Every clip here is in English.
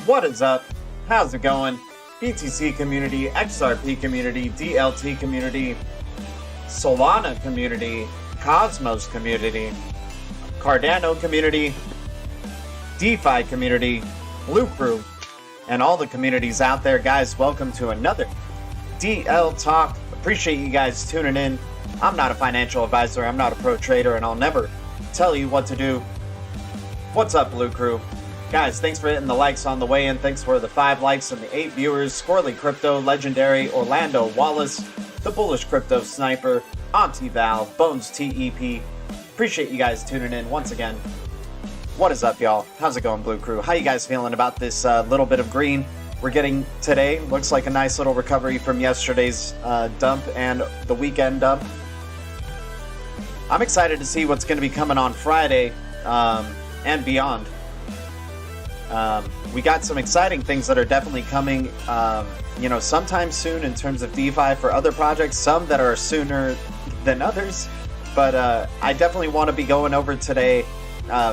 What is up? How's it going? BTC community, XRP community, DLT community, Solana community, Cosmos community, Cardano community, DeFi community, Blue Crew, and all the communities out there. Guys, welcome to another DL Talk. Appreciate you guys tuning in. I'm not a financial advisor, I'm not a pro trader, and I'll never tell you what to do. What's up, Blue Crew? Guys, thanks for hitting the likes on the way in. Thanks for the 5 likes and the 8 viewers. Squirrely Crypto, Legendary, Orlando Wallace, The Bullish Crypto Sniper, Auntie Val, Bones TEP. Appreciate you guys tuning in once again. What is up, y'all? How's it going, Blue Crew? How you guys feeling about this little bit of green we're getting today? Looks like a nice little recovery from yesterday's dump and the weekend dump. I'm excited to see what's going to be coming on Friday and beyond. We got some exciting things that are definitely coming, sometime soon in terms of DeFi for other projects, some that are sooner than others. But I definitely want to be going over today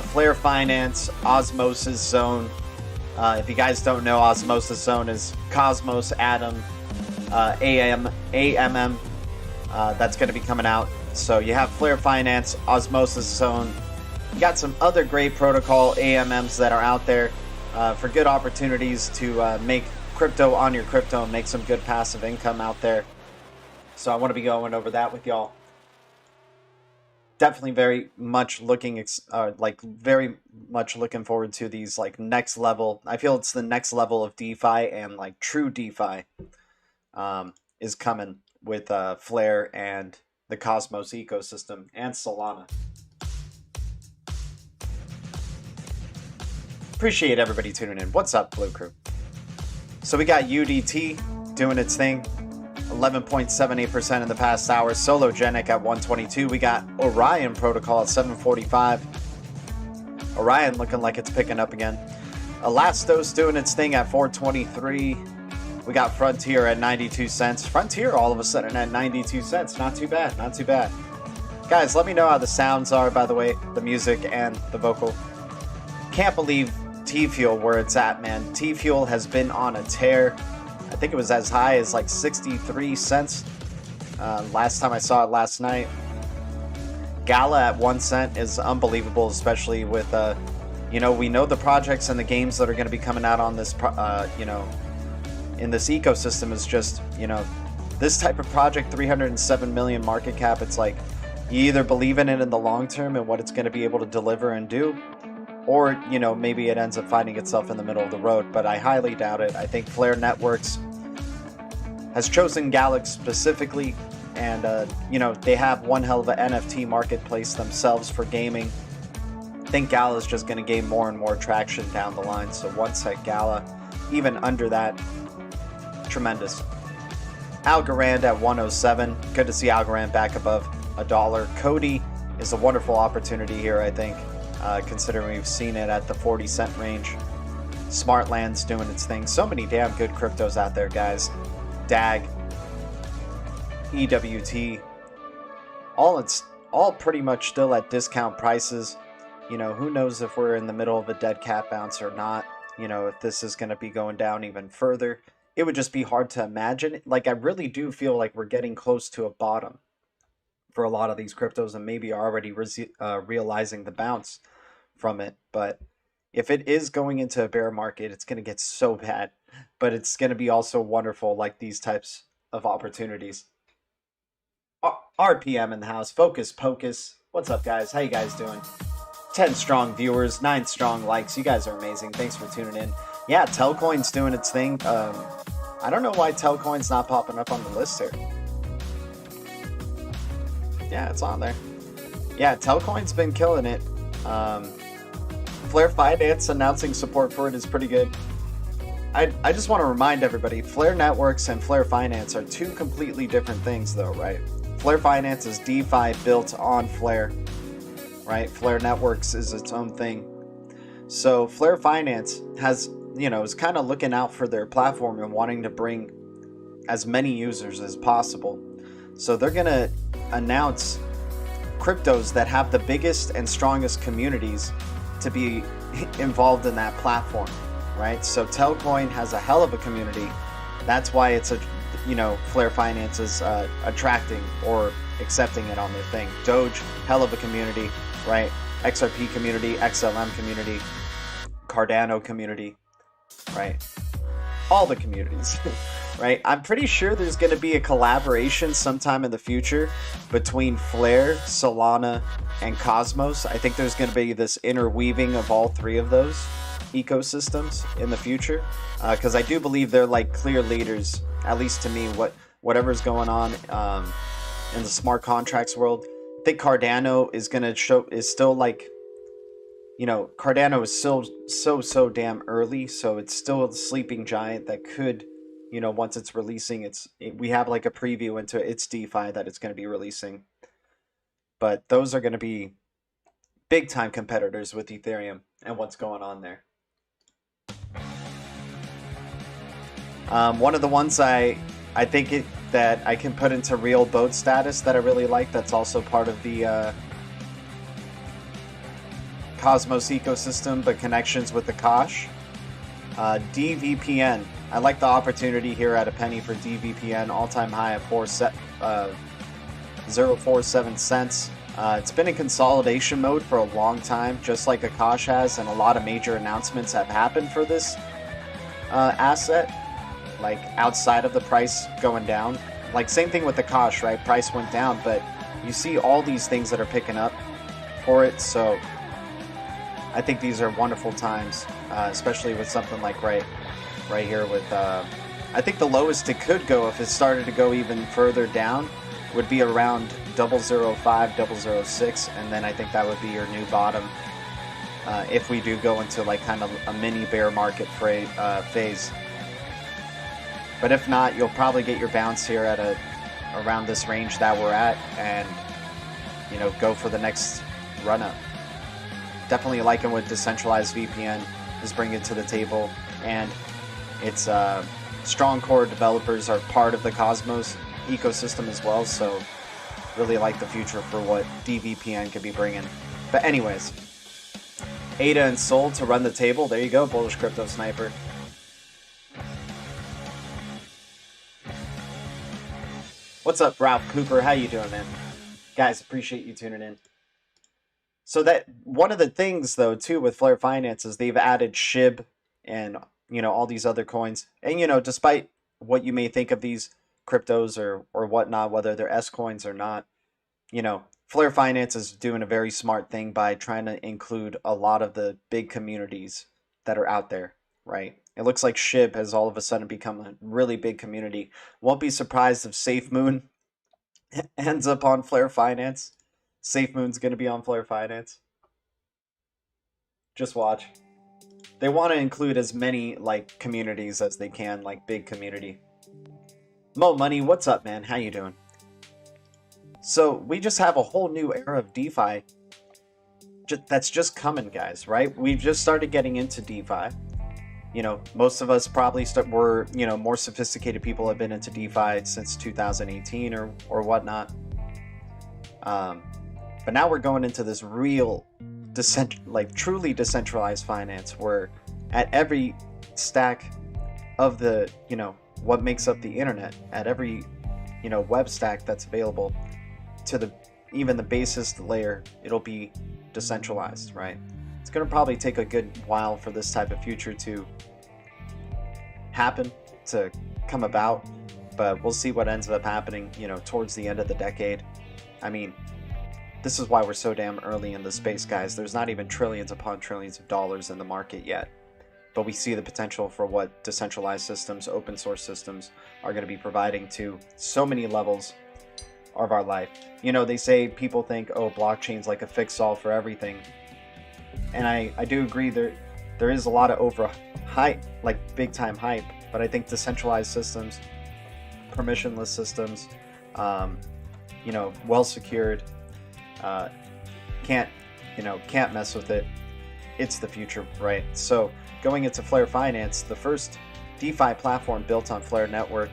Flare Finance, Osmosis Zone. If you guys don't know, Osmosis Zone is Cosmos, Atom, AMM. That's going to be coming out. So you have Flare Finance, Osmosis Zone. You got some other great protocol AMMs that are out there for good opportunities to make crypto on your crypto and make some good passive income out there. So I want to be going over that with y'all. Definitely very much looking forward to these next level. I feel it's the next level of DeFi, and true DeFi is coming with Flare and the Cosmos ecosystem and Solana. Appreciate everybody tuning in. What's up, Blue Crew? So we got UDT doing its thing, 11.78% in the past hour. Sologenic at 122. We got Orion Protocol at 745. Orion looking like it's picking up again. Elastos doing its thing at 423. We got Frontier at 92 cents. Frontier all of a sudden at 92 cents. Not too bad, not too bad. Guys, let me know how the sounds are, by the way, the music and the vocal. Can't believe T-Fuel where it's at, man. T-Fuel has been on a tear. I think it was as high as 63 cents last time I saw it last night. Gala at 1 cent is unbelievable, especially with we know the projects and the games that are going to be coming out on this in this ecosystem is just this type of project. 307 million market cap. It's like you either believe in it in the long term and what it's going to be able to deliver and do, or maybe it ends up finding itself in the middle of the road, but I highly doubt it. I think Flare Networks has chosen Galax specifically, and they have one hell of an NFT marketplace themselves for gaming. I think Gala is just going to gain more and more traction down the line. So once at Gala, even under that, tremendous. Algorand at 107. Good to see Algorand back above $1. Cody is a wonderful opportunity here, I think. Considering we've seen it at the 40-cent range. Smartland's doing its thing. So many damn good cryptos out there, guys. DAG, EWT, all pretty much still at discount prices. Who knows if we're in the middle of a dead cat bounce or not. If this is going to be going down even further. It would just be hard to imagine. I really do feel like we're getting close to a bottom for a lot of these cryptos, and maybe already realizing the bounce from it. But if it is going into a bear market, it's going to get so bad, but it's going to be also wonderful, like these types of opportunities. RPM in the house. Focus Pocus. What's up, guys? How you guys doing? 10 strong viewers, 9 strong likes. You guys are amazing. Thanks for tuning in. Yeah, Telcoin's doing its thing. I don't know why Telcoin's not popping up on the list here. Yeah, it's on there. Yeah, Telcoin's been killing it. Flare Finance announcing support for it is pretty good. I just want to remind everybody, Flare Networks and Flare Finance are two completely different things though, right? Flare Finance is DeFi built on Flare, right? Flare Networks is its own thing. So Flare Finance has, is kind of looking out for their platform and wanting to bring as many users as possible. So they're going to announce cryptos that have the biggest and strongest communities to be involved in that platform. right? So Telcoin has a hell of a community. That's why it's a, Flare Finance is attracting or accepting it on their thing. Doge, hell of a community, right? XRP community, XLM community, Cardano community, right? All the communities, right? I'm pretty sure there's going to be a collaboration sometime in the future between Flare, Solana, and Cosmos. I think there's going to be this interweaving of all three of those ecosystems in the future, because I do believe they're like clear leaders, at least to me, whatever's going on in the smart contracts world. I think Cardano is going to is still like, Cardano is still so damn early, so it's still a sleeping giant that could, once it's releasing, we have like a preview into its DeFi that it's going to be releasing. But those are going to be big time competitors with Ethereum and what's going on there. One of the ones I think that I can put into real boat status that I really like, that's also part of the Cosmos ecosystem, but connections with the Kosh. DVPN. I like the opportunity here at a penny for DVPN, all-time high at 0.47 cents. It's been in consolidation mode for a long time, just like Akash has, and a lot of major announcements have happened for this asset, like outside of the price going down. Like same thing with Akash, right? Price went down, but you see all these things that are picking up for it, so I think these are wonderful times, especially with something like right here with, I think the lowest it could go if it started to go even further down would be around 0.005, 0.006, and then I think that would be your new bottom if we do go into like kind of a mini bear market phase. But if not, you'll probably get your bounce here at around this range that we're at, and go for the next run up. Definitely liking what Decentralized VPN is bringing to the table, and its strong core developers are part of the Cosmos ecosystem as well, so really like the future for what DVPN could be bringing. But anyways, ADA and Sol to run the table. There you go, Bullish Crypto Sniper. What's up, Ralph Cooper? How you doing, man? Guys, appreciate you tuning in. So that one of the things though too with Flare Finance is they've added SHIB and all these other coins. And despite what you may think of these cryptos or whatnot, whether they're S coins or not, Flare Finance is doing a very smart thing by trying to include a lot of the big communities that are out there, right? It looks like SHIB has all of a sudden become a really big community. Won't be surprised if SafeMoon ends up on Flare Finance. SafeMoon's going to be on Flare Finance. Just watch. They want to include as many like communities as they can, like big community. Mo Money, what's up, man? How you doing? So we just have a whole new era of DeFi that's just coming, guys, right? We've just started getting into DeFi. Most of us probably were, more sophisticated people have been into DeFi since 2018 or whatnot. But now we're going into this real, truly decentralized finance, where at every stack of the, what makes up the internet, at every, web stack that's available to even the basest layer, it'll be decentralized, right? It's going to probably take a good while for this type of future to happen, to come about, but we'll see what ends up happening, towards the end of the decade. I mean, this is why we're so damn early in the space, guys. There's not even trillions upon trillions of dollars in the market yet. But we see the potential for what decentralized systems, open source systems are going to be providing to so many levels of our life. They say people think, oh, blockchain's like a fix-all for everything. And I do agree there is a lot of overhype, like big time hype. But I think decentralized systems, permissionless systems, well secured, can't mess with it. It's the future, right? So going into Flare Finance, the first DeFi platform built on Flare Network.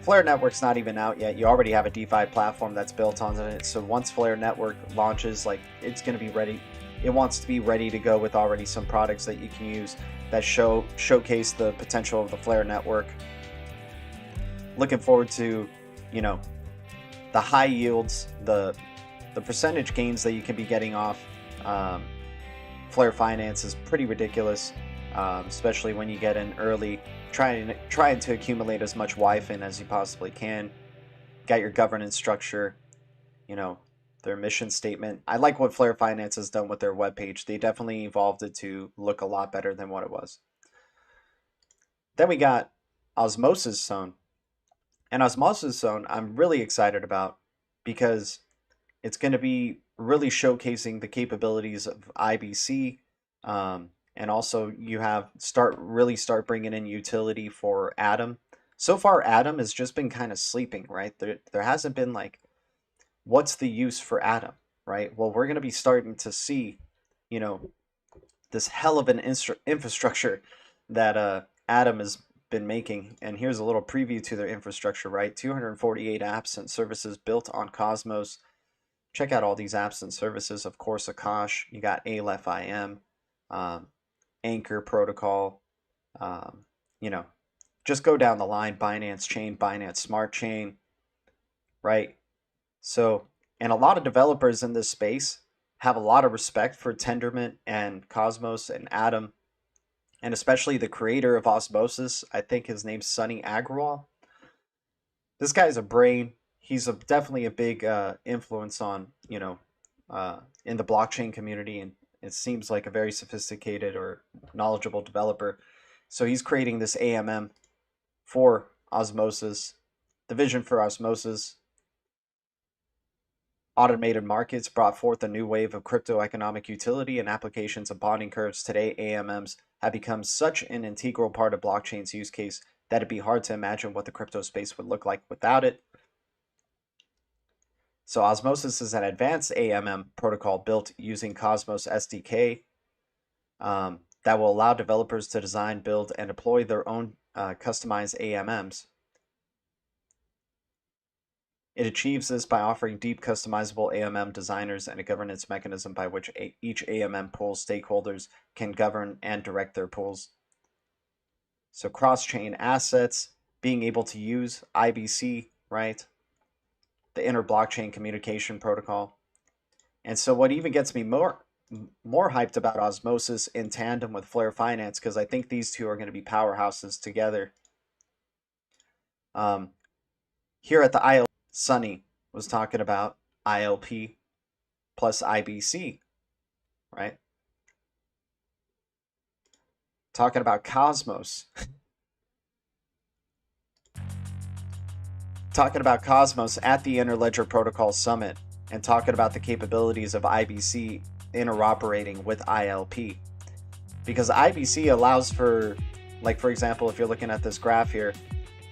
Flare Network's not even out yet. You already have a DeFi platform that's built on it. So once Flare Network launches, it's going to be ready it wants to be ready to go with already some products that you can use that showcase the potential of the Flare network. Looking forward to, you know, the high yields, the percentage gains that you can be getting off Flare Finance is pretty ridiculous, especially when you get in early, trying to accumulate as much YFIN as you possibly can. Got your governance structure, you know, their mission statement. I like what Flare Finance has done with their webpage. They definitely evolved it to look a lot better than what it was. Then we got Osmosis Zone. And Osmosis Zone I'm really excited about because it's going to be really showcasing the capabilities of IBC, and also you have start bringing in utility for Atom. So far Atom has just been kind of sleeping, right? There hasn't been like, what's the use for Atom, right? Well, we're going to be starting to see, you know, this hell of an infrastructure that Atom has been making. And here's a little preview to their infrastructure, right? 248 apps and services built on Cosmos. Check out all these apps and services. Of course, Akash, you got Aleph IM, Anchor Protocol, you know, just go down the line, Binance Chain, Binance Smart Chain, right? So, and a lot of developers in this space have a lot of respect for Tendermint and Cosmos and Atom, and especially the creator of Osmosis. I think his name's Sunny Agrawal. This guy's a brain. He's definitely a big influence on, you know, in the blockchain community, and it seems like a very sophisticated or knowledgeable developer. So he's creating this AMM for Osmosis. The vision for Osmosis: automated markets brought forth a new wave of crypto economic utility and applications of bonding curves. Today, AMMs have become such an integral part of blockchain's use case that it'd be hard to imagine what the crypto space would look like without it. So Osmosis is an advanced AMM protocol built using Cosmos SDK that will allow developers to design, build, and deploy their own customized AMMs. It achieves this by offering deep customizable AMM designers and a governance mechanism by which each AMM pool stakeholders can govern and direct their pools. So cross-chain assets, being able to use IBC, right? The inter-blockchain communication protocol. And so what even gets me more hyped about Osmosis in tandem with Flare Finance, because I think these two are going to be powerhouses together. Here at the ILP, Sunny was talking about ILP plus IBC, right? Talking about Cosmos. Talking about Cosmos at the Interledger Protocol Summit, and talking about the capabilities of IBC interoperating with ILP. Because IBC allows for, like, for example, if you're looking at this graph here,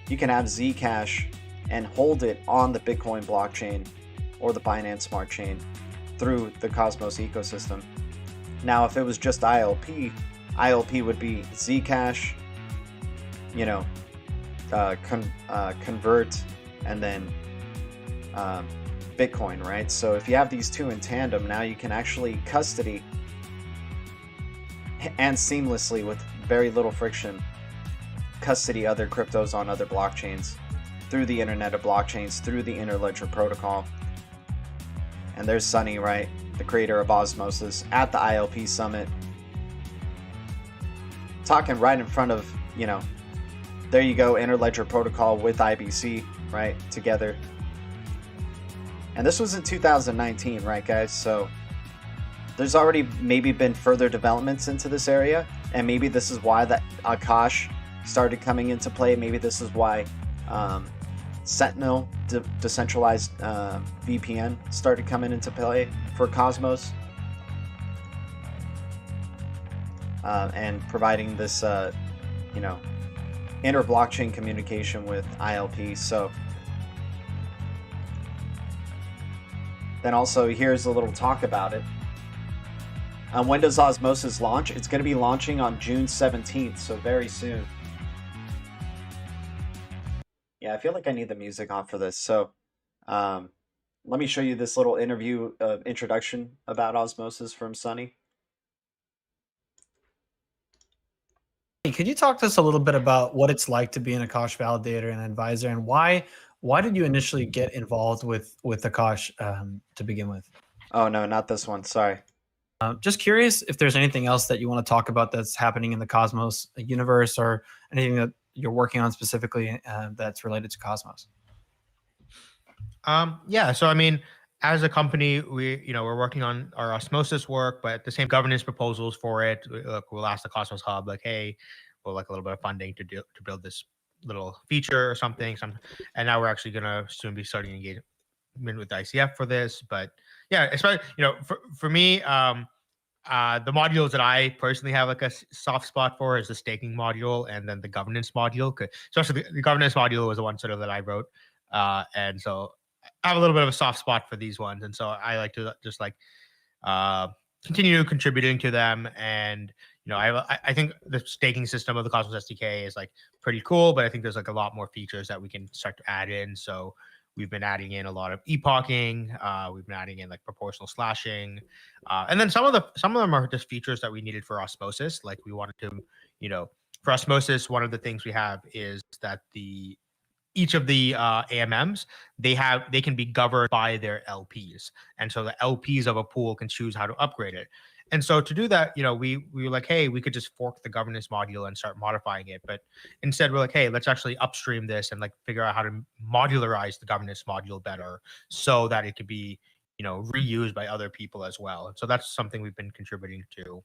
you can have Zcash and hold it on the Bitcoin blockchain or the Binance Smart Chain through the Cosmos ecosystem. Now, if it was just ILP, ILP would be Zcash, you know, convert, and then Bitcoin, right? So if you have these two in tandem, now you can actually custody and seamlessly, with very little friction, custody other cryptos on other blockchains through the Internet of Blockchains, through the Interledger Protocol. And there's Sunny, right? The creator of Osmosis at the ILP Summit, talking right in front of, you know, there you go, Interledger Protocol with IBC, right, together. And this was in 2019, right, guys? So there's already maybe been further developments into this area, and maybe this is why that Akash started coming into play. Maybe this is why Sentinel, decentralized VPN, started coming into play for Cosmos, and providing this, you know, inter-blockchain communication with ILP. So then also here's a little talk about it. When does Osmosis launch? It's going to be launching on June 17th, so very soon. Yeah, I feel like I need the music off for this. So let me show you this little interview introduction about Osmosis from Sunny. Hey, could you talk to us a little bit about what it's like to be an Akash validator and advisor, and why did you initially get involved with Akash to begin with? Oh no, not this one. Sorry. Just curious if there's anything else that you want to talk about that's happening in the Cosmos universe, or anything that you're working on specifically that's related to Cosmos. Yeah. So I mean, as a company, we're working on our osmosis work, but the same governance proposals for it. Look, we'll ask the Cosmos Hub, like, hey, we'll like a little bit of funding to build this little feature or something. And now we're actually gonna soon be starting engagement with the ICF for this. But yeah, especially for me, the modules that I personally have like a soft spot for is the staking module and then the governance module. Especially the governance module was the one sort of that I wrote, and so I have a little bit of a soft spot for these ones, and so I like to just like uh, continue contributing to them. And I think the staking system of the Cosmos SDK is like pretty cool, but I think there's like a lot more features that we can start to add in. So we've been adding in a lot of epoching. We've been adding in like proportional slashing, and then some of them are just features that we needed for osmosis. Like we wanted to, for osmosis, one of the things we have is that each of the AMMs, they can be governed by their LPs, and so the LPs of a pool can choose how to upgrade it. And so to do that, we were like, hey, we could just fork the governance module and start modifying it. But instead, we're like, hey, let's actually upstream this and like figure out how to modularize the governance module better so that it could be reused by other people as well. And so that's something we've been contributing to.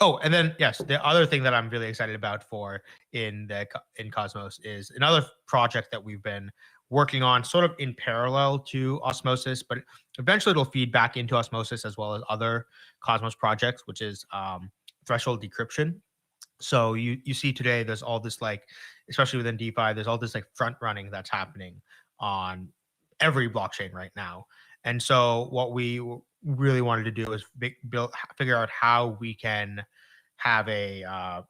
Oh, and then yes, the other thing that I'm really excited about in Cosmos is another project that we've been working on, sort of in parallel to Osmosis, but eventually it'll feed back into Osmosis as well as other Cosmos projects, which is threshold decryption. So you see today there's all this like, especially within DeFi, there's all this like front running that's happening on every blockchain right now. And so what we really wanted to do is figure out how we can have a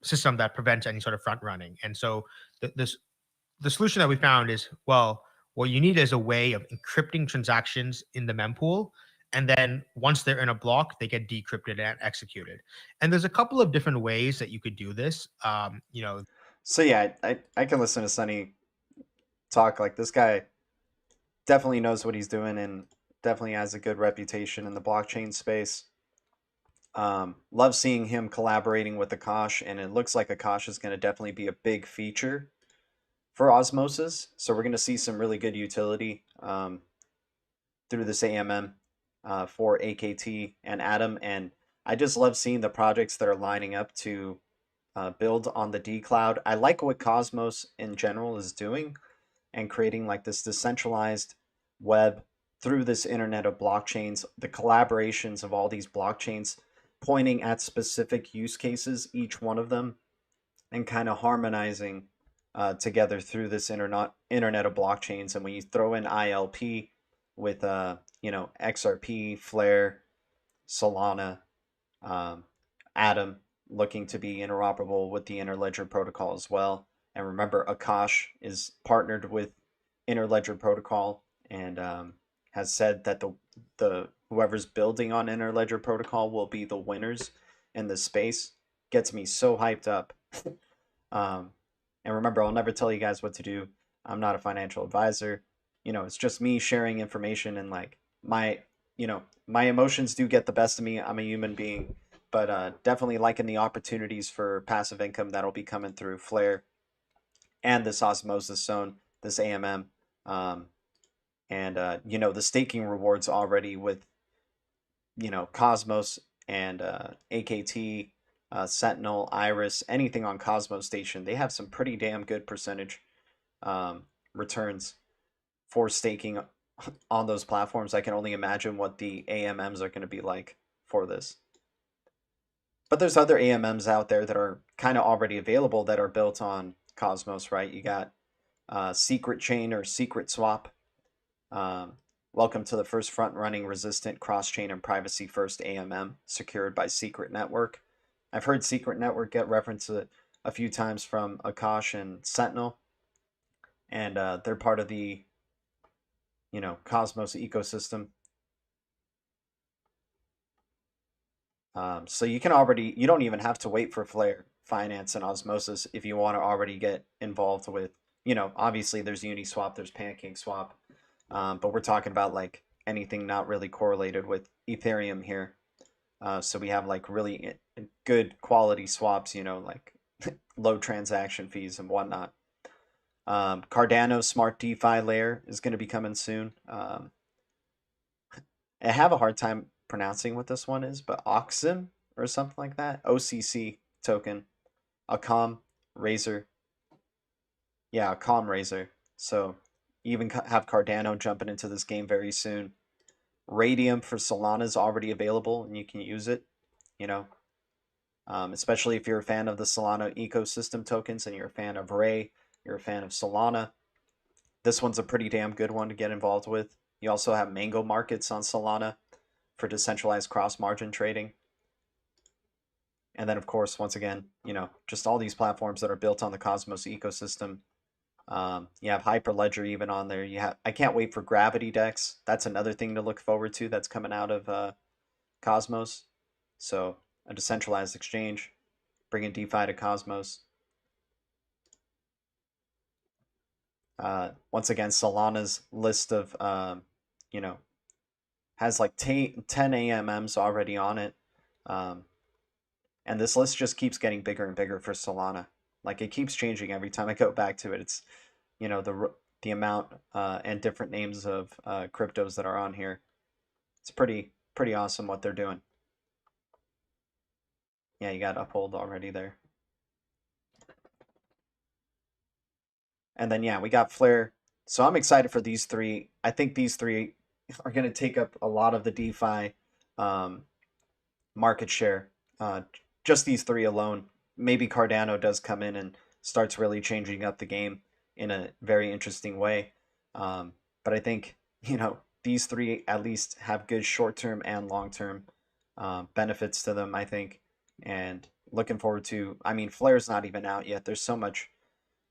system that prevents any sort of front running. And so the solution that we found is, well, what you need is a way of encrypting transactions in the mempool. And then once they're in a block, they get decrypted and executed. And there's a couple of different ways that you could do this. So yeah, I can listen to Sunny talk. Like, this guy definitely knows what he's doing and definitely has a good reputation in the blockchain space. Love seeing him collaborating with Akash, and it looks like Akash is going to definitely be a big feature for Osmosis. So we're going to see some really good utility through this AMM for AKT and Atom. And I just love seeing the projects that are lining up to build on the D Cloud. I like what Cosmos in general is doing and creating like this decentralized web through this internet of blockchains, the collaborations of all these blockchains pointing at specific use cases, each one of them, and kind of harmonizing together through this internet of blockchains. And when you throw in ILP with XRP, Flare, Solana, Atom looking to be interoperable with the Interledger protocol as well. And remember, Akash is partnered with Interledger protocol and has said that the whoever's building on Interledger protocol will be the winners in this space. Gets me so hyped up. And remember, I'll never tell you guys what to do. I'm not a financial advisor. It's just me sharing information, and like my emotions do get the best of me. I'm a human being, but definitely liking the opportunities for passive income that'll be coming through Flare and this Osmosis zone, this AMM. And the staking rewards already with Cosmos and AKT, Sentinel, Iris, anything on Cosmos Station, they have some pretty damn good percentage returns for staking on those platforms. I can only imagine what the AMMs are going to be like for this. But there's other AMMs out there that are kind of already available that are built on Cosmos, right? You got Secret Chain or Secret Swap. Welcome to the first front-running resistant cross-chain and privacy-first AMM secured by Secret Network. I've heard Secret Network get referenced a few times from Akash and Sentinel, and they're part of the Cosmos ecosystem. So you don't even have to wait for Flare, Finance, and Osmosis if you want to already get involved with, obviously there's Uniswap, there's PancakeSwap, but we're talking about like anything not really correlated with Ethereum here. So we have like really good quality swaps, like low transaction fees and whatnot. Cardano Smart DeFi layer is going to be coming soon. I have a hard time pronouncing what this one is, but Oxim or something like that. OCC token. Acom Razor. Yeah, Acom Razor. So you even have Cardano jumping into this game very soon. Radium for Solana is already available and you can use it, especially if you're a fan of the Solana ecosystem tokens and you're a fan of Ray, you're a fan of Solana. This one's a pretty damn good one to get involved with. You also have Mango Markets on Solana for decentralized cross-margin trading. And then, of course, once again, just all these platforms that are built on the Cosmos ecosystem. You have Hyperledger even on there. I can't wait for Gravity DEX. That's another thing to look forward to that's coming out of Cosmos. So a decentralized exchange, bringing DeFi to Cosmos. Once again, Solana's list of, has like 10 AMMs already on it. And this list just keeps getting bigger and bigger for Solana. Like it keeps changing every time I go back to it. It's, the amount and different names of cryptos that are on here. It's pretty awesome what they're doing. Yeah, you got Uphold already there. And then, yeah, we got Flare. So I'm excited for these three. I think these three are going to take up a lot of the DeFi market share. Just these three alone. Maybe Cardano does come in and starts really changing up the game in a very interesting way. But I think, these three at least have good short-term and long-term benefits to them, I think. And looking forward to, Flare's not even out yet. There's so much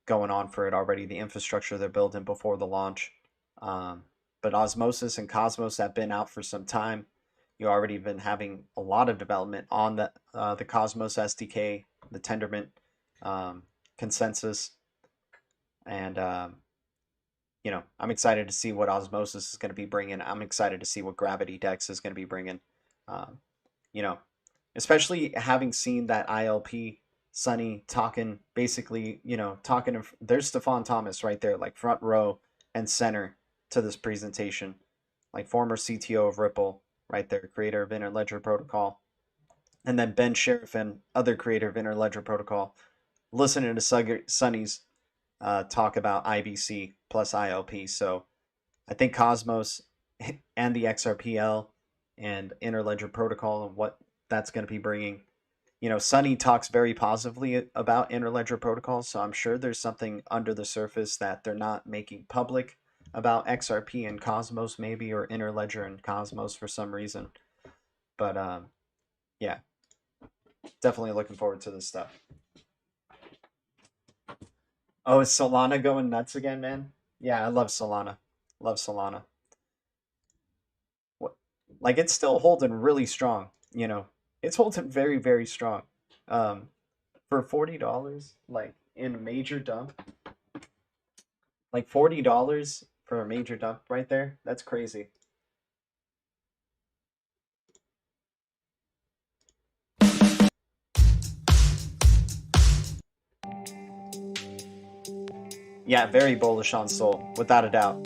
going on for it already, the infrastructure they're building before the launch. But Osmosis and Cosmos have been out for some time. You already been having a lot of development on the Cosmos SDK, the Tendermint consensus. And, I'm excited to see what Osmosis is going to be bringing. I'm excited to see what Gravity DEX is going to be bringing. Especially having seen that ILP Sunny talking, basically, there's Stefan Thomas right there, like front row and center to this presentation, like former CTO of Ripple right there, creator of Interledger Protocol. And then Ben Sheriff and other creator of Interledger Protocol, listening to Sunny's talk about IBC plus ILP. So I think Cosmos and the XRPL and Interledger Protocol and what that's going to be bringing. Sunny talks very positively about Interledger Protocol, so I'm sure there's something under the surface that they're not making public about XRP and Cosmos maybe, or Interledger and Cosmos for some reason. But yeah, definitely looking forward to this stuff. Oh, is Solana going nuts again, man? Yeah, I love Solana. Love Solana. Like, it's still holding really strong, It's holding very, very strong. For $40, like, in a major dump. Like, $40 for a major dump right there? That's crazy. Yeah, very bullish on Sol, without a doubt.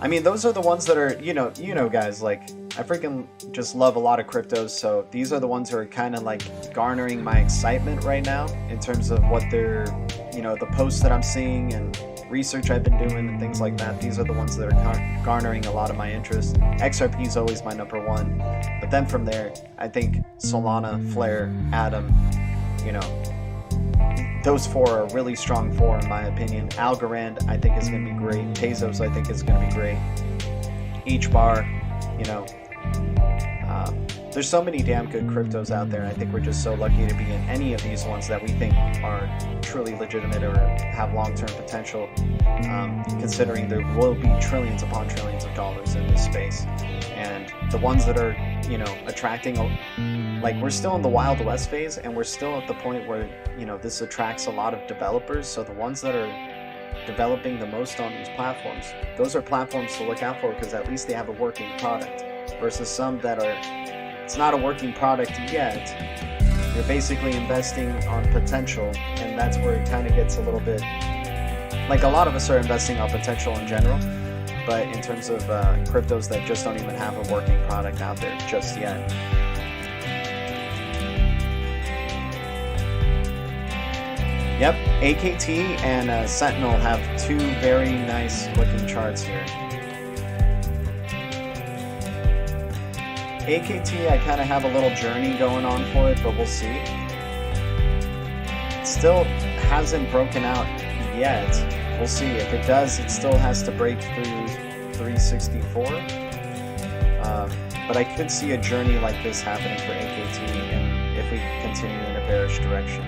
Those are the ones that are, guys, like, I freaking just love a lot of cryptos, so these are the ones who are kind of like garnering my excitement right now in terms of what they're, the posts that I'm seeing and research I've been doing and things like that. These are the ones that are garnering a lot of my interest. XRP is always my number one, but then from there, I think Solana, Flare, Atom, those four are really strong four in my opinion. Algorand, I think, is going to be great. Tezos, I think, is going to be great. Each bar, there's so many damn good cryptos out there. I think we're just so lucky to be in any of these ones that we think are truly legitimate or have long-term potential, considering there will be trillions upon trillions of dollars in this space. And the ones that are, you know, attracting, like, we're still in the Wild West phase, and we're still at the point where, you know, this attracts a lot of developers. So the ones that are developing the most on these platforms, those are platforms to look out for, because at least they have a working product, versus some that are, it's not a working product yet. You're basically investing on potential, and that's where it kind of gets a little bit, like, a lot of us are investing on potential in general, but in terms of cryptos that just don't even have a working product out there just yet. Yep, AKT and Sentinel have two very nice looking charts here. AKT, I kind of have a little journey going on for it, but we'll see. It still hasn't broken out yet. We'll see. If it does, it still has to break through 364. But I could see a journey like this happening for AKT, and if we continue in a bearish direction.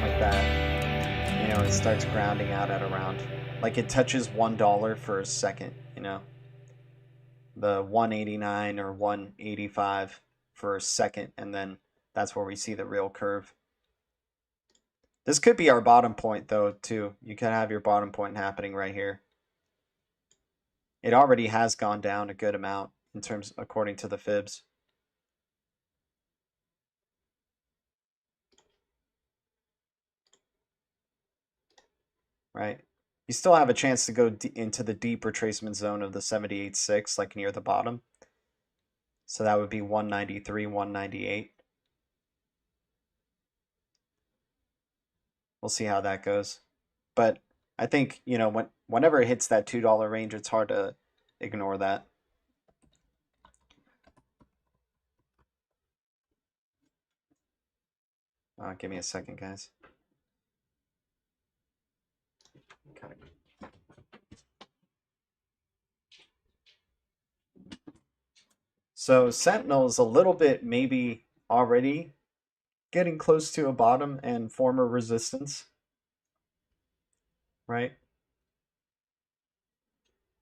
Like that. You know, it starts grounding out at around, like it touches $1 for a second, you know. The 189 or 185 for a second, and then that's where we see the real curve. This could be our bottom point though too. You could have your bottom point happening right here. It already has gone down a good amount in terms, according to the fibs. Right. You still have a chance to go into the deep retracement zone of the 78.6, like near the bottom. So that would be 193, 198. We'll see how that goes. But I think, you know, whenever it hits that $2 range, it's hard to ignore that. Give me a second, guys. So Sentinel is a little bit maybe already getting close to a bottom and former resistance, right?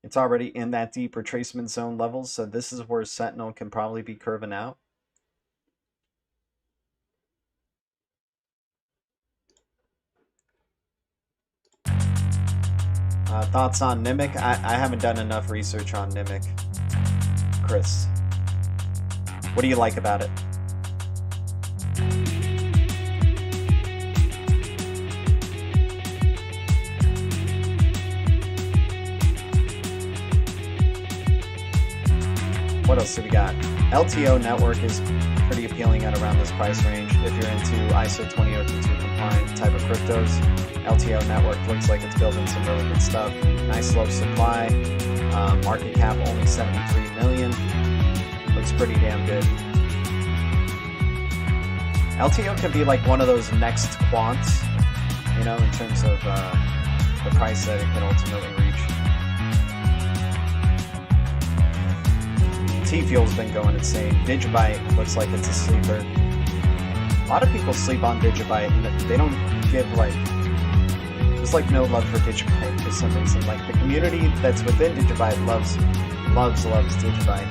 It's already in that deep retracement zone levels, so this is where Sentinel can probably be curving out. Thoughts on Nimic? I haven't done enough research on Nimic. Chris, what do you like about it? What else do we got? LTO network is pretty appealing at around this price range. If you're into ISO 20022 compliant type of cryptos, LTO network looks like it's building some really good stuff. Nice low supply, market cap only 73 million. Looks pretty damn good. LTO can be like one of those next quants, you know, in terms of the price that it can ultimately reach. T-Fuel's been going insane. Digibyte looks like it's a sleeper. A lot of people sleep on Digibyte and they don't give like, there's like no love for Digibyte for some reason. Like the community that's within Digibyte loves Digibyte.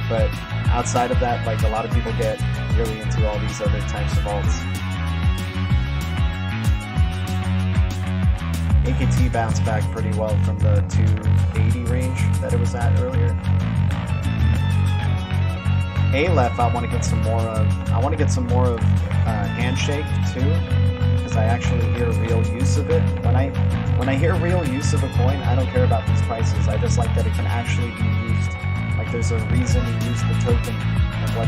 But outside of that, like a lot of people get really into all these other types of alts. AKT bounced back pretty well from the 280 range that it was at earlier. Aleph, I want to get some more of Handshake too, because I actually hear real use of it. When I hear real use of a coin, I don't care about these prices. I just like that it can actually be used. Like there's a reason to use the token and what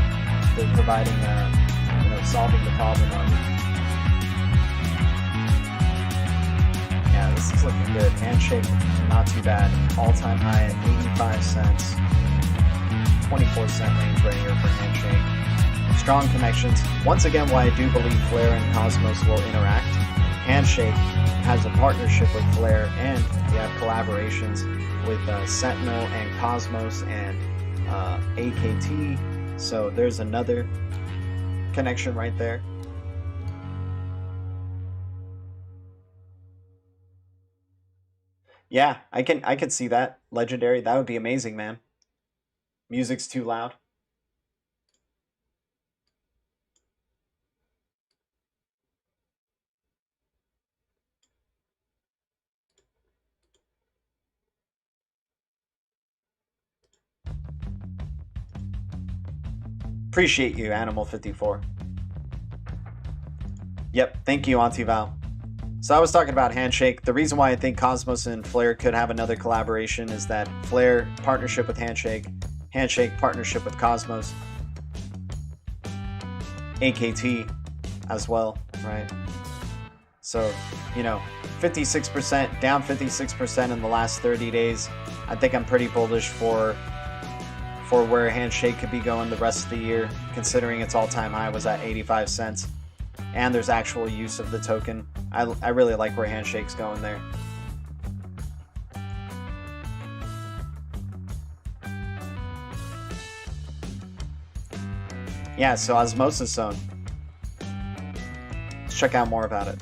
they're providing, you know, solving the problem on. Yeah, this is looking good. Handshake, not too bad. All-time high at 85 cents. 24-cent range right here for Handshake. Strong connections. Once again, why I do believe Flare and Cosmos will interact. Handshake has a partnership with Flare, and we have collaborations with Sentinel and Cosmos and AKT. So there's another connection right there. Yeah, I can see that. Legendary, that would be amazing, man. Music's too loud. Appreciate you, Animal54. Yep, thank you, Auntie Val. So I was talking about Handshake. The reason why I think Cosmos and Flare could have another collaboration is that Flare partnership with Handshake, Handshake partnership with Cosmos, AKT as well, right? So, you know, 56%, down 56% in the last 30 days. I think I'm pretty bullish for where Handshake could be going the rest of the year, considering its all-time high was at 85 cents. And there's actual use of the token. I really like where Handshake's going there. Yeah, so Osmosis Zone. Let's check out more about it.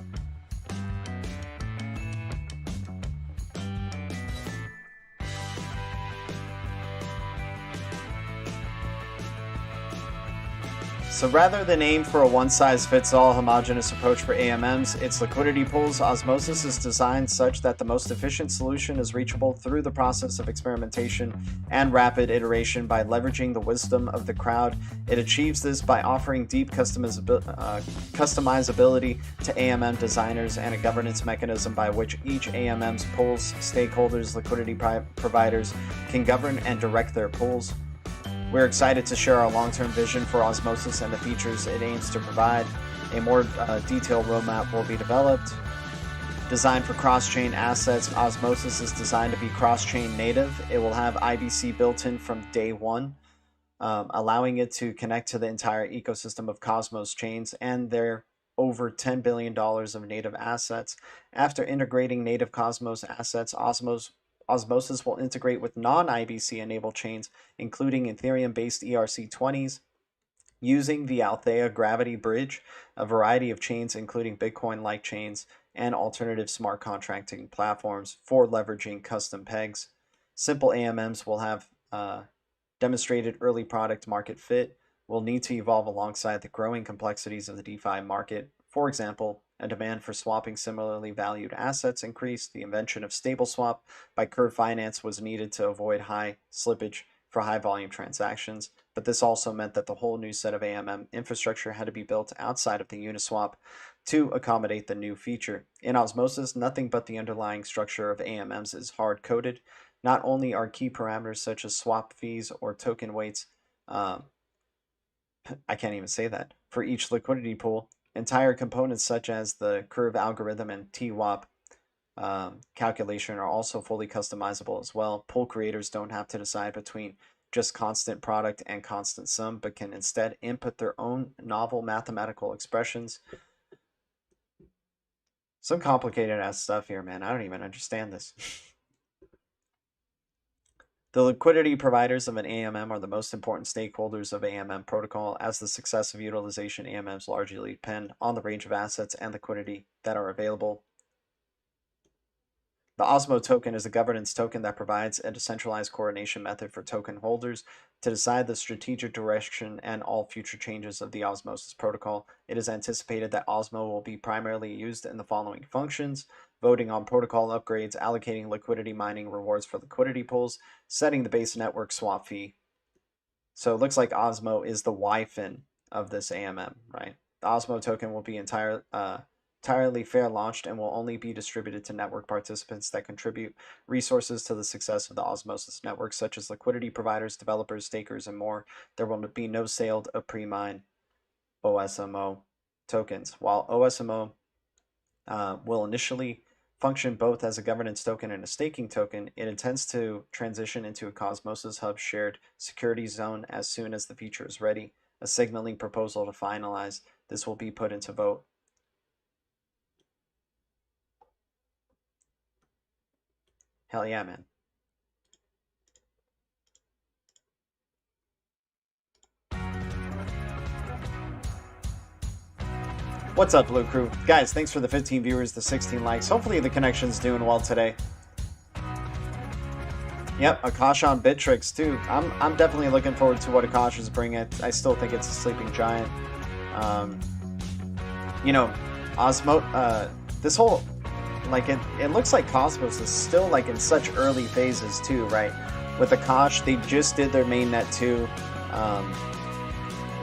So rather than aim for a one-size-fits-all homogeneous approach for AMMs, its liquidity pools, Osmosis is designed such that the most efficient solution is reachable through the process of experimentation and rapid iteration by leveraging the wisdom of the crowd. It achieves this by offering deep customizability to AMM designers and a governance mechanism by which each AMM's pools, stakeholders, liquidity providers can govern and direct their pools. We're excited to share our long-term vision for Osmosis and the features it aims to provide. A more detailed roadmap will be developed. Designed for cross-chain assets, Osmosis is designed to be cross-chain native. It will have IBC built in from day one, allowing it to connect to the entire ecosystem of Cosmos chains and their over $10 billion of native assets. After integrating native Cosmos assets, Osmosis will integrate with non-IBC enabled chains, including Ethereum-based ERC20s, using the Althea Gravity Bridge, a variety of chains, including Bitcoin-like chains, and alternative smart contracting platforms for leveraging custom pegs. Simple AMMs will have demonstrated early product market fit, will need to evolve alongside the growing complexities of the DeFi market. For example, a demand for swapping similarly valued assets increased. The invention of StableSwap by Curve Finance was needed to avoid high slippage for high volume transactions, but this also meant that the whole new set of AMM infrastructure had to be built outside of the Uniswap to accommodate the new feature. In Osmosis, nothing but the underlying structure of AMMs is hard-coded. Not only are key parameters such as swap fees or token weights, I can't even say that, for each liquidity pool, entire components such as the curve algorithm and TWAP calculation are also fully customizable as well. Pool creators don't have to decide between just constant product and constant sum, but can instead input their own novel mathematical expressions. Some complicated ass stuff here, man. I don't even understand this. The liquidity providers of an AMM are the most important stakeholders of AMM protocol, as the success of utilization AMMs largely depend on the range of assets and liquidity that are available. The Osmo token is a governance token that provides a decentralized coordination method for token holders to decide the strategic direction and all future changes of the Osmosis protocol. It is anticipated that Osmo will be primarily used in the following functions: voting on protocol upgrades, allocating liquidity mining rewards for liquidity pools, setting the base network swap fee. So it looks like Osmo is the YFIN of this AMM, right? The Osmo token will be entirely fair launched and will only be distributed to network participants that contribute resources to the success of the Osmosis network, such as liquidity providers, developers, stakers, and more. There will be no sale of pre-mine OSMO tokens. While OSMO will initially function both as a governance token and a staking token, it intends to transition into a Cosmosis Hub shared security zone as soon as the feature is ready. A signaling proposal to finalize this will be put into vote. Hell yeah, man. What's up, Blue Crew? Guys, thanks for the 15 viewers, the 16 likes. Hopefully the connection's doing well today. Yep, Akash on Bittrex too. I'm definitely looking forward to what Akash is bringing. I still think it's a sleeping giant. You know, Osmo, this whole, like, it looks like Cosmos is still like in such early phases too, right? With Akash, they just did their mainnet too.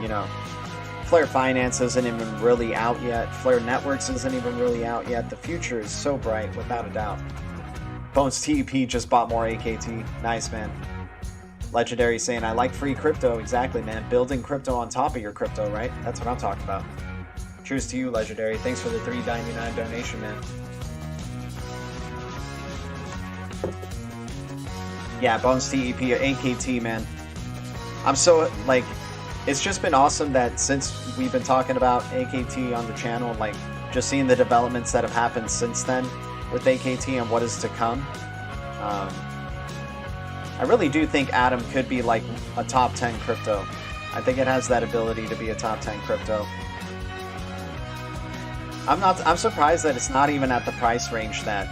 You know, Flare Finance isn't even really out yet. Flare Networks isn't even really out yet. The future is so bright, without a doubt. Bones TEP just bought more AKT. Nice, man. Legendary saying, I like free crypto. Exactly, man. Building crypto on top of your crypto, right? That's what I'm talking about. Cheers to you, Legendary. Thanks for the $3.99 donation, man. Yeah, Bones TEP, AKT, man. I'm so, like, it's just been awesome that since we've been talking about AKT on the channel, like, just seeing the developments that have happened since then with AKT and what is to come. I really do think Atom could be like a top 10 crypto. I think it has that ability to be a top 10 crypto. I'm surprised that it's not even at the price range that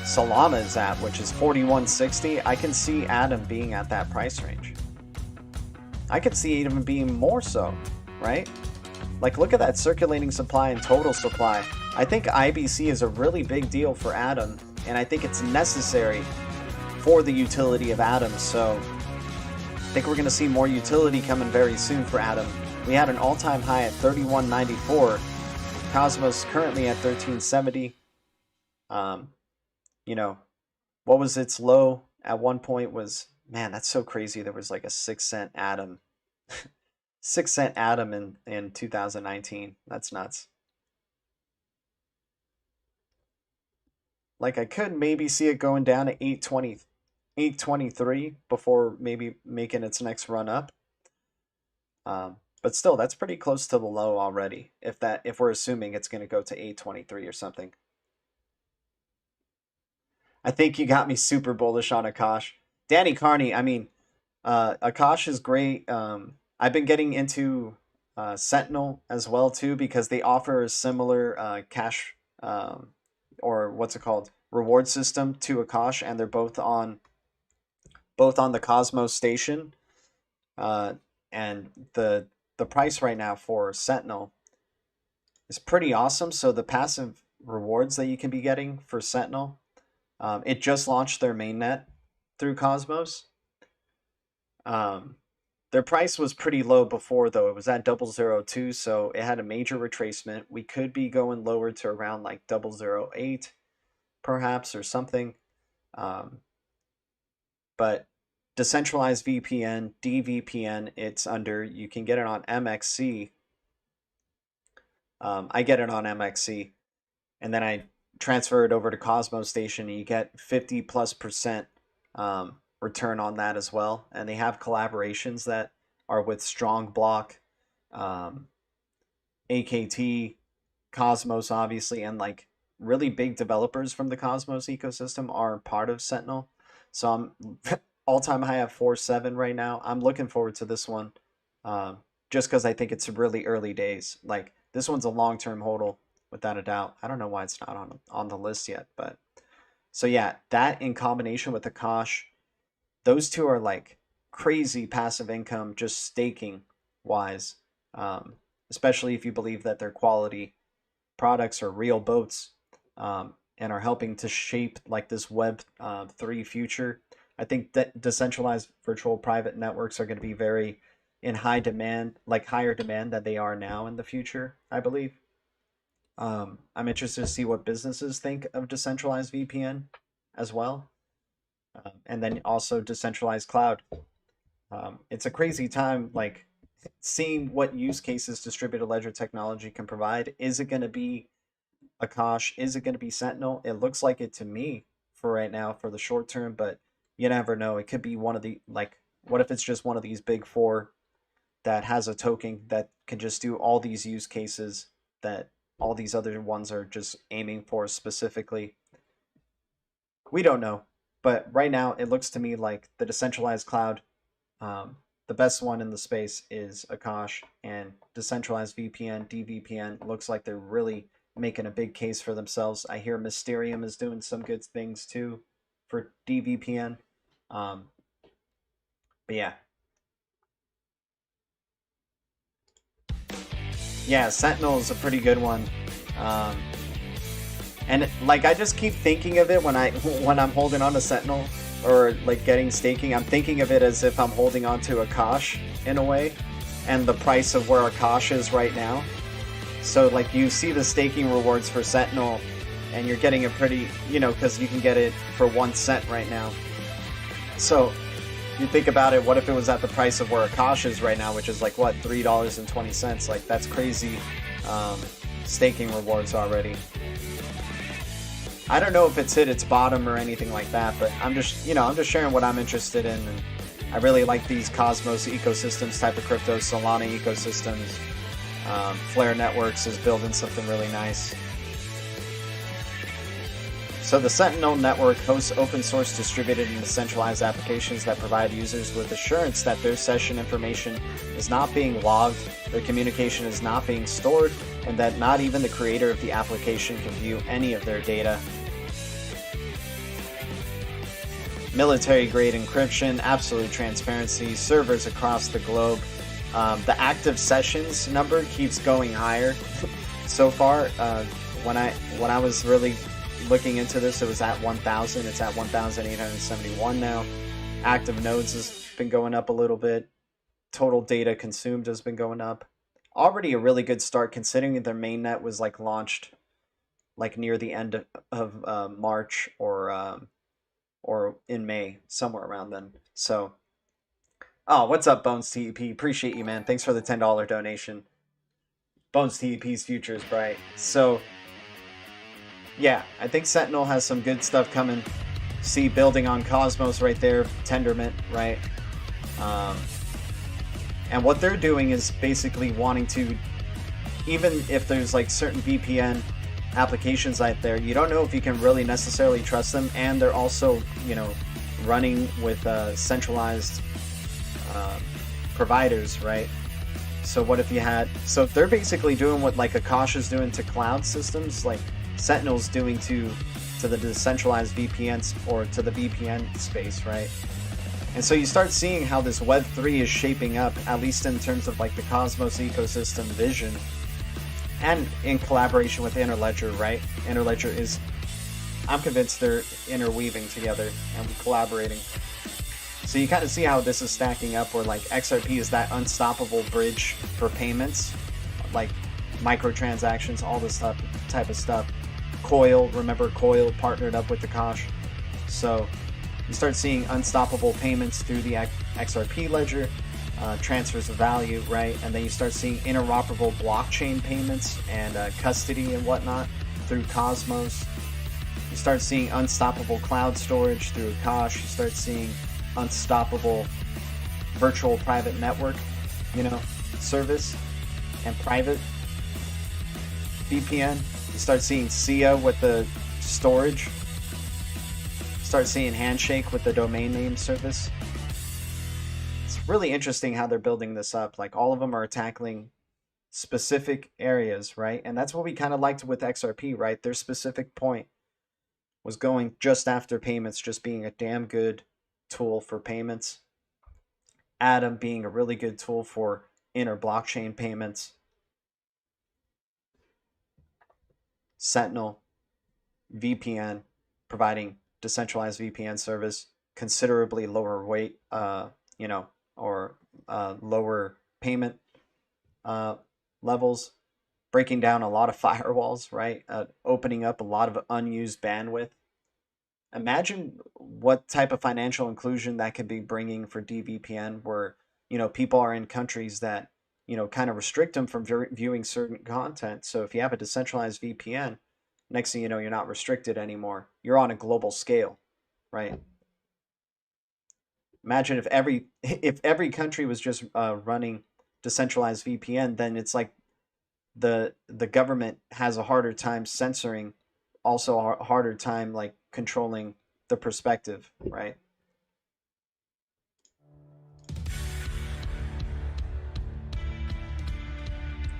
Solana is at, which is 4160. I can see Atom being at that price range. I could see it even being more so, right? Like, look at that circulating supply and total supply. I think IBC is a really big deal for Atom, and I think it's necessary for the utility of Atom. So I think we're going to see more utility coming very soon for Atom. We had an all-time high at 3194. Cosmos currently at 1370. You know, what was its low at one point was, man, that's so crazy. There was like a 6-cent Atom. 6-cent Atom in 2019. That's nuts. Like, I could maybe see it going down to 820, 823 before maybe making its next run up. But still, that's pretty close to the low already. If we're assuming it's going to go to 823 or something. I think you got me super bullish on Akash. Danny Carney, I mean, Akash is great. I've been getting into Sentinel as well too, because they offer a similar cash or what's it called, reward system to Akash, and they're both on the Cosmos station. And the price right now for Sentinel is pretty awesome. So the passive rewards that you can be getting for Sentinel, it just launched their mainnet through Cosmos. Their price was pretty low before, though. It was at 002, so it had a major retracement. We could be going lower to around like 008, perhaps, or something. But decentralized VPN, DVPN, it's under, you can get it on MXC. I get it on MXC, and then I transfer it over to Cosmos Station, and you get 50+% return on that as well. And they have collaborations that are with Strong Block, AKT, Cosmos, obviously, and like really big developers from the Cosmos ecosystem are part of Sentinel. So I'm all-time high at 4.7 right now. I'm looking forward to this one, just because I think it's really early days. Like, this one's a long-term hodl, without a doubt. I don't know why it's not on the list yet, but so yeah, that in combination with Akash, those two are like crazy passive income, just staking wise, especially if you believe that their quality products are real boats, and are helping to shape like this Web3 future. I think that decentralized virtual private networks are going to be very in high demand, like higher demand than they are now in the future, I believe. I'm interested to see what businesses think of decentralized VPN as well. And then also decentralized cloud. It's a crazy time, like seeing what use cases distributed ledger technology can provide. Is it going to be Akash? Is it going to be Sentinel? It looks like it to me for right now, for the short term, but you never know. It could be one of the, like, what if it's just one of these big four that has a token that can just do all these use cases that all these other ones are just aiming for specifically? We don't know. But right now, it looks to me like the decentralized cloud the best one in the space is Akash, and decentralized VPN, DVPN, looks like they're really making a big case for themselves. I hear Mysterium is doing some good things too for DVPN. But yeah. Yeah, Sentinel is a pretty good one. And like I just keep thinking of it when I'm holding on to Sentinel or like getting staking, I'm thinking of it as if I'm holding on to Akash in a way, and the price of where Akash is right now. So like you see the staking rewards for Sentinel, and you're getting a pretty, you know, because you can get it for 1 cent right now. So you think about it, what if it was at the price of where Akash is right now, which is like what, $3.20? Like that's crazy staking rewards already. I don't know if it's hit its bottom or anything like that, but I'm just sharing what I'm interested in, and I really like these Cosmos ecosystems type of cryptos, Solana ecosystems. Flare Networks is building something really nice. So the Sentinel network hosts open source distributed and decentralized applications that provide users with assurance that their session information is not being logged, their communication is not being stored, and that not even the creator of the application can view any of their data. Military-grade encryption, absolute transparency, servers across the globe. The active sessions number keeps going higher. So far, when I was really looking into this, it was at 1,000. It's at 1,871 now. Active nodes has been going up a little bit. Total data consumed has been going up. Already a really good start considering their mainnet was like launched like near the end of March or in May, somewhere around then. So, oh, what's up, Bones TEP? Appreciate you, man. Thanks for the $10 donation. Bones TEP's future is bright. So, yeah, I think Sentinel has some good stuff coming. See, building on Cosmos right there, Tendermint, right? And what they're doing is basically wanting to, even if there's like certain VPN applications out there, you don't know if you can really necessarily trust them, and they're also, you know, running with centralized providers, right? So what if you had, so they're basically doing what like Akash is doing to cloud systems, like Sentinel's doing to the decentralized VPNs or to the VPN space, right? And so you start seeing how this Web3 is shaping up, at least in terms of like the Cosmos ecosystem vision, and in collaboration with Interledger, right? Interledger is, I'm convinced they're interweaving together and collaborating. So you kind of see how this is stacking up, where like XRP is that unstoppable bridge for payments, like microtransactions, all this type of stuff. Coil, remember Coil partnered up with Akash. So you start seeing unstoppable payments through the XRP ledger, transfers of value, right? And then you start seeing interoperable blockchain payments and custody and whatnot through Cosmos. You start seeing unstoppable cloud storage through Akash. You start seeing unstoppable virtual private network, you know, service and private VPN. You start seeing SIA with the storage. Start seeing Handshake with the domain name service. It's really interesting how they're building this up. Like all of them are tackling specific areas, right? And that's what we kind of liked with XRP, right? Their specific point was going just after payments, just being a damn good tool for payments. Atom being a really good tool for inter-blockchain payments. Sentinel, VPN, providing decentralized VPN service, considerably lower weight, you know, or lower payment levels, breaking down a lot of firewalls, right? Opening up a lot of unused bandwidth. Imagine what type of financial inclusion that could be bringing for DVPN, where, you know, people are in countries that, you know, kind of restrict them from viewing certain content. So if you have a decentralized VPN, next thing you know, you're not restricted anymore. You're on a global scale, right? Imagine if every country was just running decentralized VPN, then it's like the government has a harder time censoring, also a harder time like controlling the perspective, right?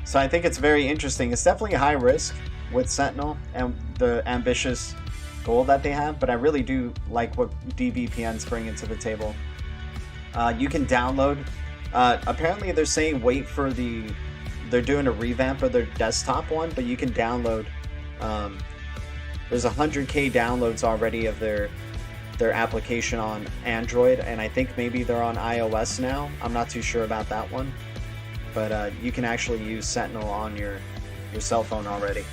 So I think it's very interesting. It's definitely high risk with Sentinel and the ambitious goal that they have, but I really do like what DVPN's bringing to the table. You can download. Apparently, they're saying wait for they're doing a revamp of their desktop one, but you can download. There's 100K downloads already of their application on Android, and I think maybe they're on iOS now. I'm not too sure about that one, but you can actually use Sentinel on your cell phone already.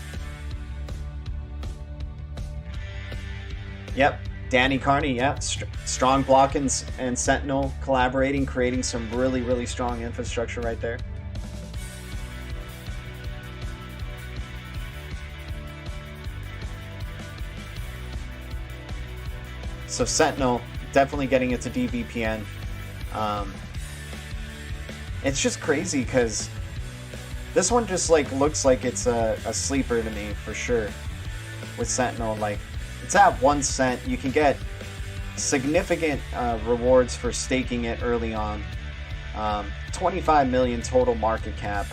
Yep, Danny Carney, yeah, strong block and Sentinel collaborating, creating some really, really strong infrastructure right there. So Sentinel definitely getting it to DVPN. It's just crazy because this one just like looks like it's a sleeper to me for sure. With Sentinel, like it's at 1 cent. You can get significant rewards for staking it early on. 25 million total market cap.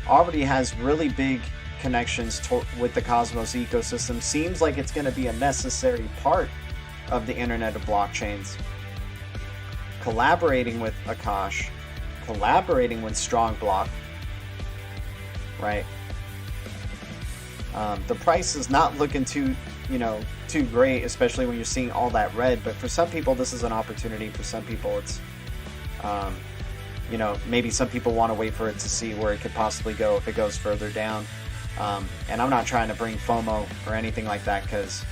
Already has really big connections with the Cosmos ecosystem. Seems like it's going to be a necessary part of the Internet of Blockchains. Collaborating with Akash, collaborating with Strong Block, right? The price is not looking too great, especially when you're seeing all that red. But for some people, this is an opportunity. For some people, it's, maybe some people want to wait for it to see where it could possibly go if it goes further down. And I'm not trying to bring FOMO or anything like that because,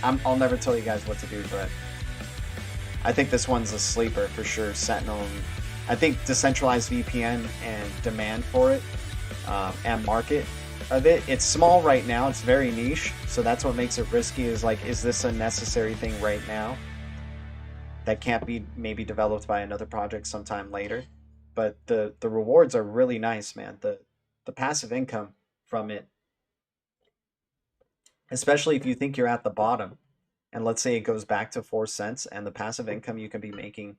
I'll never tell you guys what to do, but I think this one's a sleeper for sure. Sentinel, I think decentralized VPN and demand for it and market of it. It's small right now. It's very niche, so that's what makes it risky. Is this a necessary thing right now that can't be maybe developed by another project sometime later? But the rewards are really nice, man. The passive income from it. Especially if you think you're at the bottom, and let's say it goes back to 4 cents, and the passive income you can be making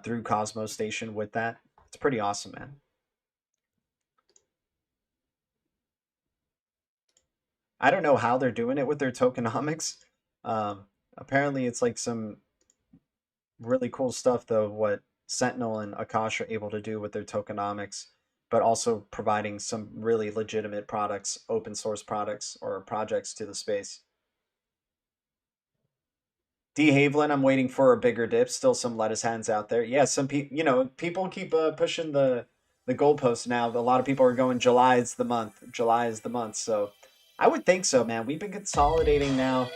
through Cosmos Station with that, it's pretty awesome, man. I don't know how they're doing it with their tokenomics. Apparently, it's like some really cool stuff, though, what Sentinel and Akash are able to do with their tokenomics, but also providing some really legitimate products, open source products or projects to the space. D. Haviland, I'm waiting for a bigger dip. Still some lettuce hands out there. Yeah, some people, people keep pushing the goalposts now. A lot of people are going July is the month. July is the month. So I would think so, man. We've been consolidating now.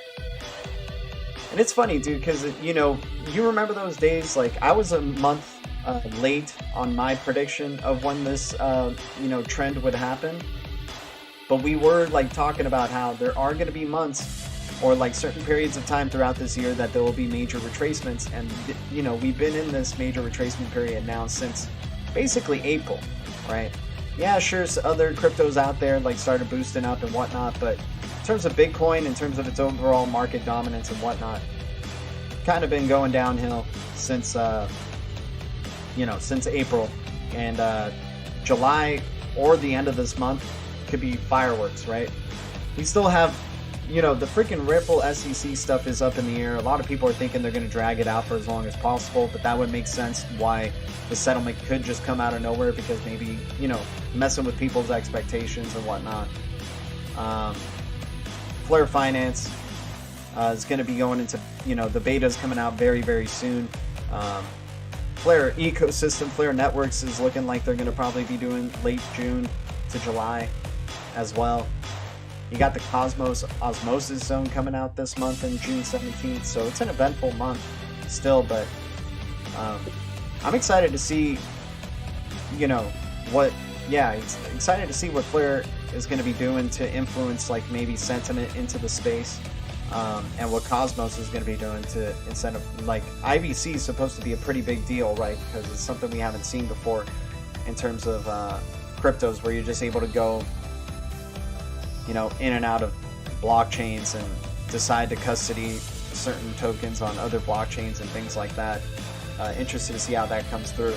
And it's funny, dude, because, you remember those days? Like, I was a month late on my prediction of when this trend would happen, but we were like talking about how there are going to be months or like certain periods of time throughout this year that there will be major retracements, and we've been in this major retracement period now since basically April, right? Yeah, sure, other cryptos out there like started boosting up and whatnot, but in terms of Bitcoin, in terms of its overall market dominance and whatnot, kind of been going downhill since since April, and July or the end of this month could be fireworks, right? We still have, the freaking Ripple SEC stuff is up in the air. A lot of people are thinking they're going to drag it out for as long as possible, but that would make sense why the settlement could just come out of nowhere, because maybe, messing with people's expectations and whatnot. Flare Finance is going to be going into, the beta's coming out very, very soon. Flare ecosystem, Flare Networks is looking like they're going to probably be doing late June to July as well. You got the Cosmos Osmosis zone coming out this month in June 17th, so it's an eventful month still, but I'm excited to see, excited to see what Flare is going to be doing to influence like maybe sentiment into the space. And what Cosmos is going to be doing to incentive, like IVC is supposed to be a pretty big deal, right? Because it's something we haven't seen before in terms of cryptos, where you're just able to go, in and out of blockchains and decide to custody certain tokens on other blockchains and things like that. Interested to see how that comes through.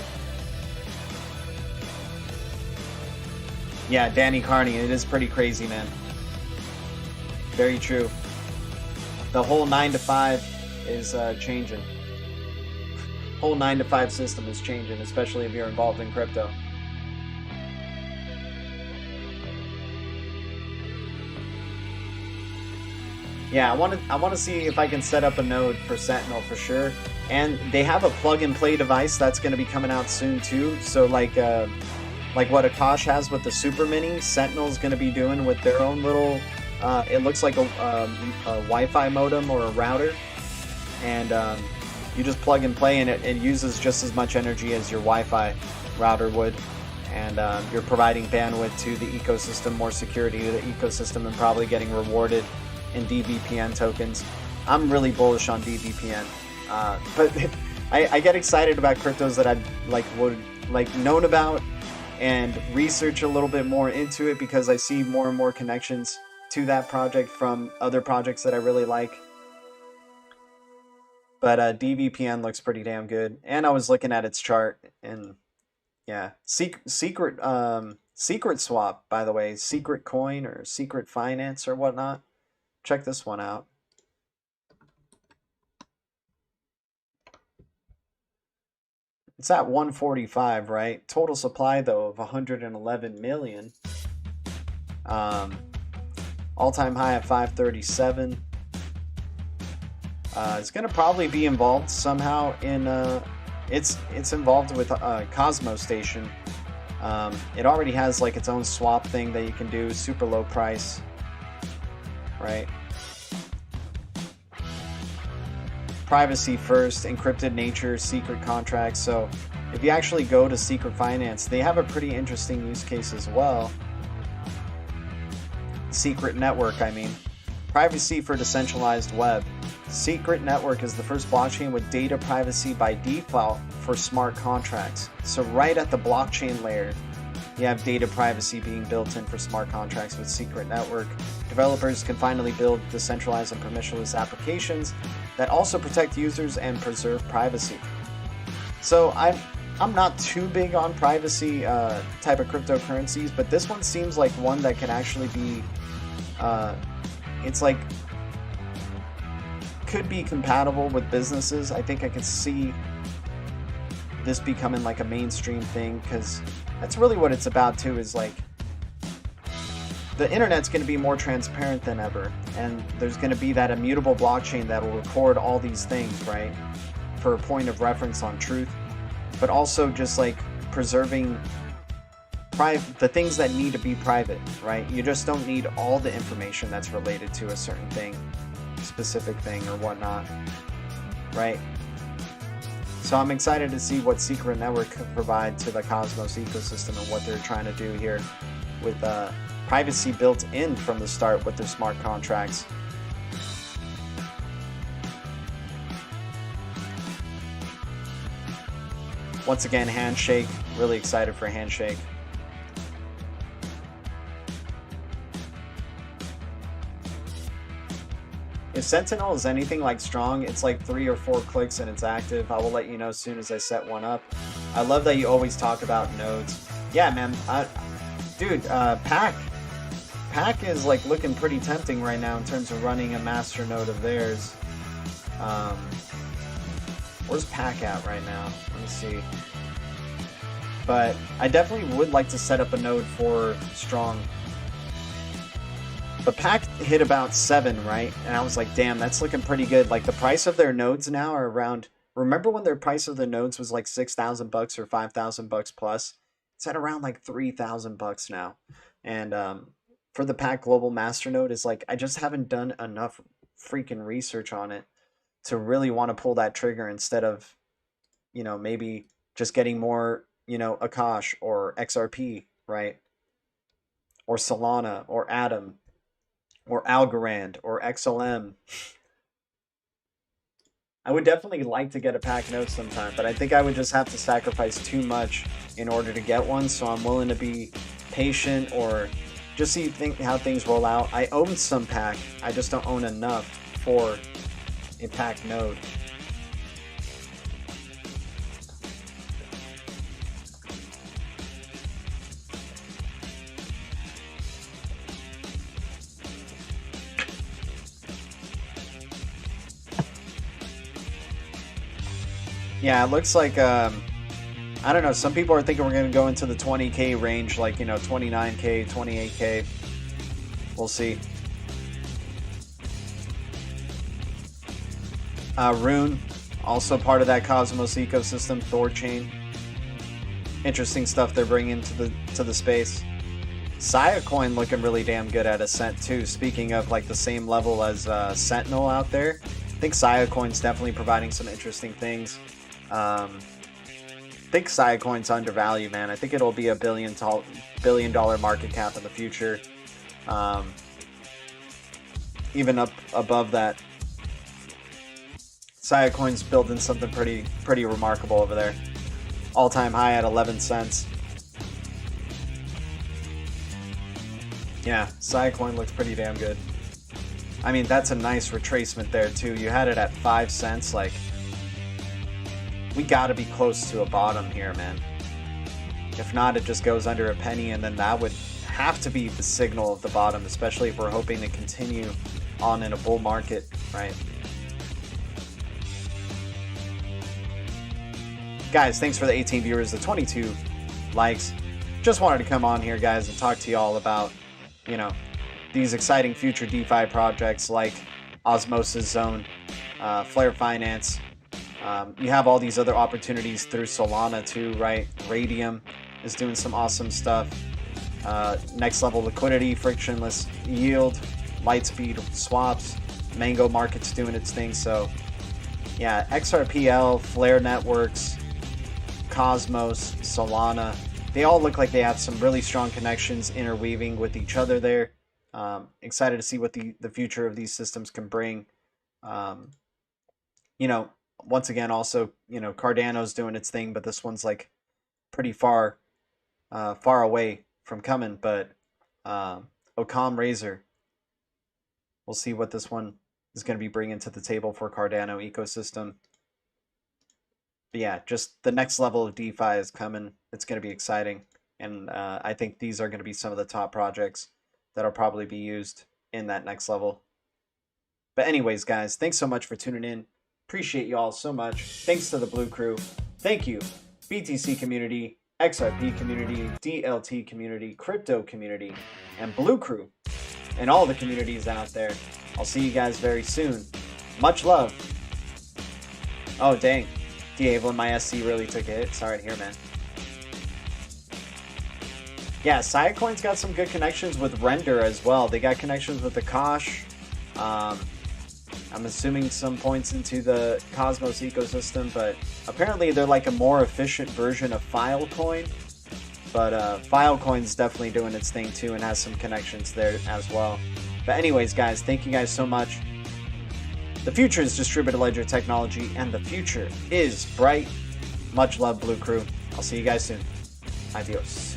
Yeah, Danny Carney, it is pretty crazy, man. Very true. The whole 9 to 5 is changing. Whole 9 to 5 system is changing, especially if you're involved in crypto. Yeah, I want to see if I can set up a node for Sentinel for sure. And they have a plug-and-play device that's going to be coming out soon too. So like what Akash has with the Super Mini, Sentinel's going to be doing with their own little. It looks like a Wi-Fi modem or a router, and you just plug and play, and it uses just as much energy as your Wi-Fi router would. And you're providing bandwidth to the ecosystem, more security to the ecosystem, and probably getting rewarded in DVPN tokens. I'm really bullish on DVPN, but I get excited about cryptos that I would known about and research a little bit more into it, because I see more and more connections to that project from other projects that I really like. But DVPN looks pretty damn good, and I was looking at its chart, and yeah, secret swap, by the way, secret coin or secret finance or whatnot. Check this one out. It's at 145, right? Total supply though of 111 million. All-time high at 537. It's gonna probably be involved somehow in it's involved with Cosmo Station. It already has like its own swap thing that you can do, super low price, right? Privacy first, encrypted nature, secret contracts. So if you actually go to Secret Finance, they have a pretty interesting use case as well. Secret network, I mean. Privacy for decentralized web. Secret network is the first blockchain with data privacy by default for smart contracts. So right at the blockchain layer, you have data privacy being built in for smart contracts with Secret Network. Developers can finally build decentralized and permissionless applications that also protect users and preserve privacy. So I'm not too big on privacy type of cryptocurrencies, but this one seems like one that can actually be, it's like, could be compatible with businesses. I think I could see this becoming like a mainstream thing, because that's really what it's about too, is like the internet's going to be more transparent than ever, and there's going to be that immutable blockchain that will record all these things, right, for a point of reference on truth, but also just like preserving the things that need to be private, right? You just don't need all the information that's related to a certain thing, specific thing or whatnot, right? So I'm excited to see what Secret Network could provide to the Cosmos ecosystem and what they're trying to do here with privacy built in from the start with their smart contracts. Once again, Handshake. Really excited for Handshake. If Sentinel is anything like strong, it's like 3 or 4 clicks and it's active. I will let you know as soon as I set one up. I love that you always talk about nodes. Yeah, man. Dude, Pack is like looking pretty tempting right now in terms of running a master node of theirs. Where's Pack at right now? Let me see. But I definitely would like to set up a node for strong. But Pack hit about 7, right? And I was like, damn, that's looking pretty good. Like the price of their nodes now are around. Remember when their price of the nodes was like $6,000 or $5,000 plus? It's at around like $3,000 now. And for the Pack Global Master Node, is like I just haven't done enough freaking research on it to really want to pull that trigger, instead of, you know, maybe just getting more, you know, Akash or XRP, right? Or Solana or Atom or Algorand or XLM. I would definitely like to get a Pack node sometime, but I think I would just have to sacrifice too much in order to get one, so I'm willing to be patient or just see how things roll out. I own some Pack, I just don't own enough for a Pack node. Yeah, it looks like, I don't know, some people are thinking we're going to go into the 20K range, like, you know, 29K, 28K. We'll see. Rune, also part of that Cosmos ecosystem, Thorchain. Interesting stuff they're bringing to the space. Sia Coin looking really damn good at Ascent too. Speaking of like the same level as Sentinel out there, I think Sia Coin's definitely providing some interesting things. I think Sia Coin's undervalued, man. I think it'll be a $1 billion market cap in the future. Even up above that. Sia Coin's building something pretty remarkable over there. All-time high at 11 cents. Yeah, Sia Coin looks pretty damn good. I mean, that's a nice retracement there too. You had it at 5 cents. Like, we got to be close to a bottom here, man. If not, it just goes under a penny, and then that would have to be the signal of the bottom, especially if we're hoping to continue on in a bull market, right? Guys, thanks for the 18 viewers, the 22 likes. Just wanted to come on here, guys, and talk to you all about, you know, these exciting future DeFi projects like Osmosis Zone, Flare Finance. You have all these other opportunities through Solana too, right? Radium is doing some awesome stuff. Next level liquidity, frictionless yield, Lightspeed swaps, Mango Market's doing its thing. So yeah, XRPL, Flare Networks, Cosmos, Solana, they all look like they have some really strong connections interweaving with each other there. Excited to see what the future of these systems can bring. You know, once again, also, you know, Cardano's doing its thing, but this one's like pretty far away from coming. But Occam Razor, we'll see what this one is going to be bringing to the table for Cardano ecosystem. But yeah, just the next level of DeFi is coming. It's going to be exciting. And I think these are going to be some of the top projects that'll probably be used in that next level. But anyways, guys, thanks so much for tuning in. Appreciate you all so much. Thanks to the Blue Crew. Thank you, BTC community, XRP community, DLT community, crypto community, and Blue Crew, and all the communities out there. I'll see you guys very soon. Much love. Oh, dang. Diablo, my SC really took a hit. Sorry to hear, man. Yeah, Sia Coin's got some good connections with Render as well. They got connections with the Kosh. I'm assuming some points into the Cosmos ecosystem, but apparently they're like a more efficient version of Filecoin. But Filecoin's definitely doing its thing too and has some connections there as well. But anyways, guys, thank you guys so much. The future is distributed ledger technology, and the future is bright. Much love, Blue Crew. I'll see you guys soon. Adios.